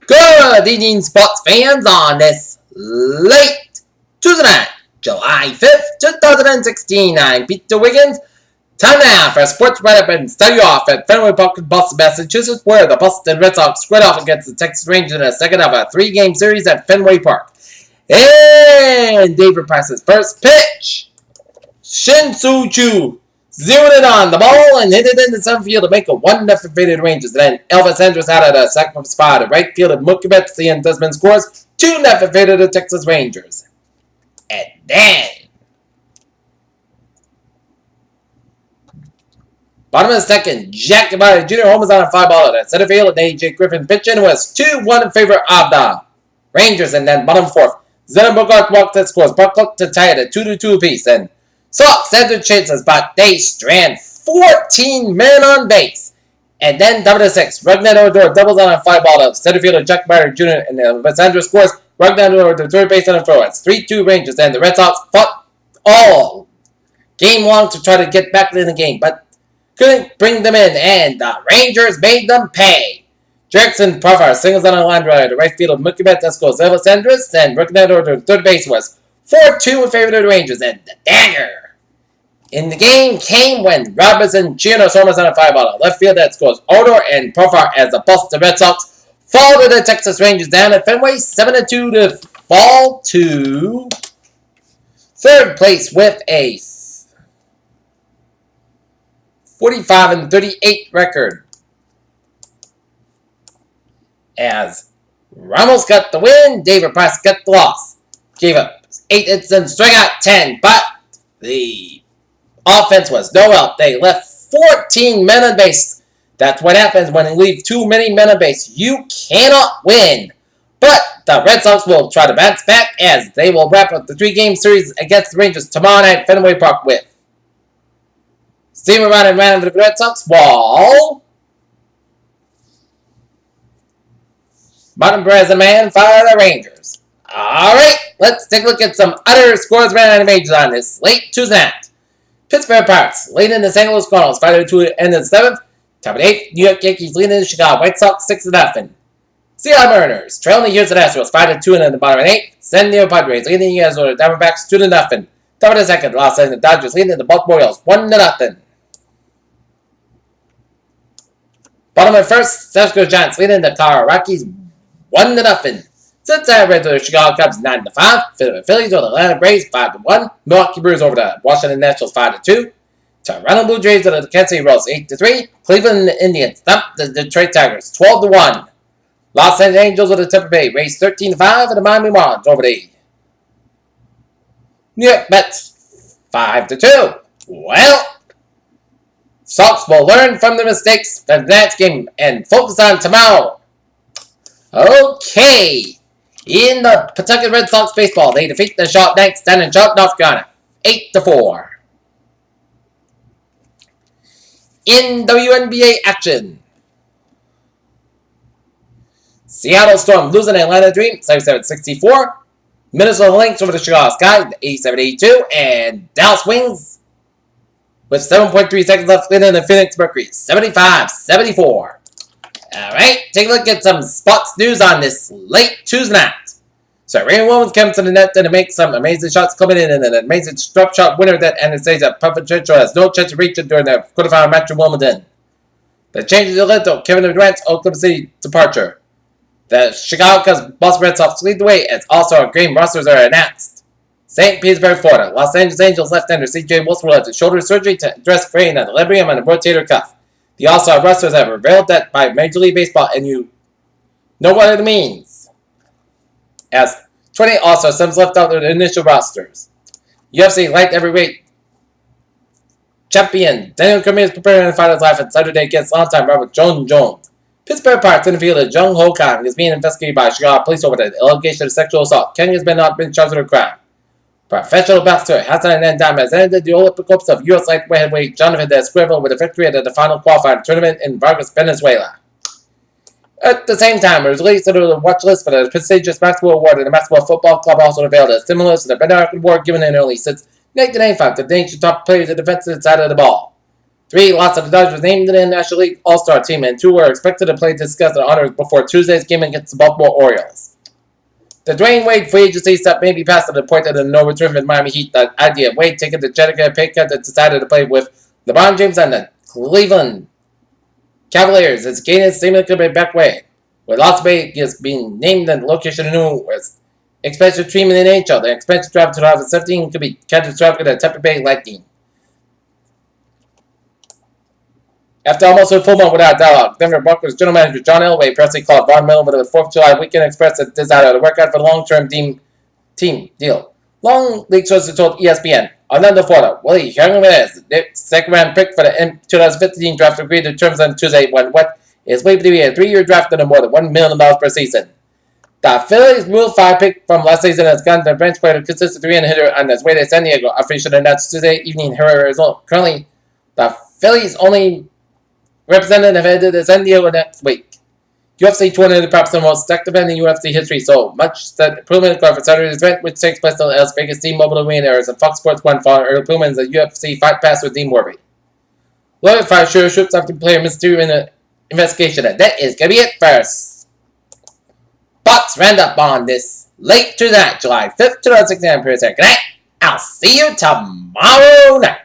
Good evening, sports fans, on this late Tuesday night, July 5th, 2016. I'm Peter Wiggins. Time now for a sports write-up and study off at Fenway Park in Boston, Massachusetts, where the Boston Red Sox squared off against the Texas Rangers in a second of a three-game series at Fenway Park. And David Price's first pitch. Shin Soo Choo zeroed it on the ball and hit it in the center field to make a 1-0 faded Rangers. Then Elvis Andrus out of the second spot at right field. Mookie Betts and Desmond scores 2-0 faded the Texas Rangers. And then bottom of the second, Jack Devine Jr. homers on a fly ball at center field, and A.J. Griffin pitching was 2-1 in favor of the Rangers. And then bottom fourth, Zenner Bogart walked that scores Buckle to tie it at 2-2 apiece. And Sox had their chances, but they strand 14 men on base. And then double to six, Rugnet Odor doubles on a fly ball to center fielder Jack Devine Jr. and Alessandro scores Rugnet Odor to third base on a throw. It's 3-2 Rangers, and the Red Sox fought all game long to try to get back in the game, but couldn't bring them in, and the Rangers made them pay. Jackson Profar singles on a line drive to right field of Mookie Betts, that scores Elvis Andrus, and Rugnet Odor third base was 4-2 in favor of the Rangers, and the dagger in the game came when Robinson Chirinos homers on a fly ball left field that scores Odor and Profar as the Boston Red Sox fall to the Texas Rangers down at Fenway 7-2 to fall to third place with a 45-38 record. As Ramos got the win, David Price got the loss. Gave up 8 hits and struck out 10, but the offense was no help. They left 14 men on base. That's what happens when you leave too many men on base. You cannot win. But the Red Sox will try to bounce back as they will wrap up the three-game series against the Rangers tomorrow night at Fenway Park with Steven Ryan ran for the Red Sox, while Martin Perez and man for the Rangers. Alright, let's take a look at some other scores around the majors on this late Tuesday night. Pittsburgh Pirates leading the St. Louis Cardinals 5-2 in the 7th. Top of the 8th, New York Yankees leading the Chicago White Sox 6-0. Seattle Mariners trailing the Houston Astros 5-2 in the bottom of the 8th. San Diego Padres leading the Arizona Diamondbacks 2-0. Top of the 2nd, Los Angeles Dodgers leading the Baltimore Orioles 1-0. Bottom of the 1st, San Francisco Giants leading the Colorado Rockies 1-0. Cincinnati Reds over the Chicago Cubs 9-5. Philadelphia Phillies over the Atlanta Braves 5-1. Milwaukee Brewers over the Washington Nationals 5-2. Toronto Blue Jays over the Kansas City Royals 8-3. Cleveland Indians thumped the Detroit Tigers 12-1. Los Angeles Angels over the Tampa Bay Rays 13-5, and the Miami Marlins over the New York Mets 5-2. Well, Sox will learn from the mistakes of tonight's game and focus on tomorrow. Okay. In the Pawtucket Red Sox baseball, they defeat the Charlotte Knights down in Charlotte, North Carolina 8-4. In WNBA action, Seattle Storm losing Atlanta Dream 77-64. Minnesota Lynx over the Chicago Sky 87-82. And Dallas Wings with 7.3 seconds left in the Phoenix Mercury 75-74. Alright, take a look at some sports news on this late Tuesday night. So Raymond Williams comes to the net to make some amazing shots coming in, and an amazing drop shot winner that Anastasia Pavlichenko has no chance to reach it during the quarterfinal match in Wimbledon. The changes the led to Kevin Durant's Oklahoma City departure. The Chicago Cubs Boston Red Sox lead the way as all-star game rosters are announced. St. Petersburg, Florida. Los Angeles Angels left-hander C.J. Wilson will have shoulder surgery to address fraying at the labrum and the rotator cuff. The all-star rosters have revealed that by Major League Baseball, and you know what it means. As 20 all-star sims left out of the initial rosters. UFC light heavyweight champion Daniel Cormier is preparing to fight his life on Saturday against longtime Robert Jones. Pittsburgh Pirates interviewed Jung Ho Kang is being investigated by Chicago police over the allegation of sexual assault. Kang has not been charged with a crime. Professional boxer Hassan Ndam has ended the Olympic hopes of U.S. lightweight heavyweight Jonathan Esquivel with a victory at the final qualifying tournament in Vargas, Venezuela. At the same time, it was released under the watch list for the prestigious basketball award, and the Basketball Football Club also unveiled a similar to the Ben Arkin Award given annually since 1995 to the nation's top players in the defensive side of the ball. 3 lots of the Dodgers named in the National League All-Star team, and 2 were expected to play discuss the honors before Tuesday's game against the Baltimore Orioles. The Dwayne Wade free agency step may be past to the point of the no return from Miami Heat. The idea of Wade taking the Jenica pay cut that decided to play with LeBron James and the Cleveland Cavaliers is gaining seemingly back way, with Las Vegas being named in the location of new expansion treatment in NHL. The expansion draft 2017 could be catastrophic to the Tampa Bay Lightning. After almost a full month without dialogue, Denver Broncos general manager John Elway pressly called Von Miller with the 4th of July weekend express that desire to work out for the long-term team deal. Long league sources told ESPN. Orlando Florida, Willie Hernandez, the second-round pick for the 2015 draft, agreed to terms on Tuesday when what is believed to be a 3-year draft and more than $1 million per season. The Phillies' Rule 5 pick from last season has gone to the bench player to consistent 3-and hitter on his way to San Diego, officially announced Tuesday evening in Arizona. Currently, the Phillies' only representative headed to San Diego next week. UFC 200 perhaps the most stacked event in UFC history, so much that improvement for Saturday's event, which takes place at Las Vegas T-Mobile Arena, as Fox Sports 1 following early improvement in the UFC Fight Pass with Dean Worthy. Lawyer fire sure shoots after player mystery in the investigation, and that is going to be it first. Bucks Roundup on this late tonight, July 5th, 2016. Good night. I'll see you tomorrow night.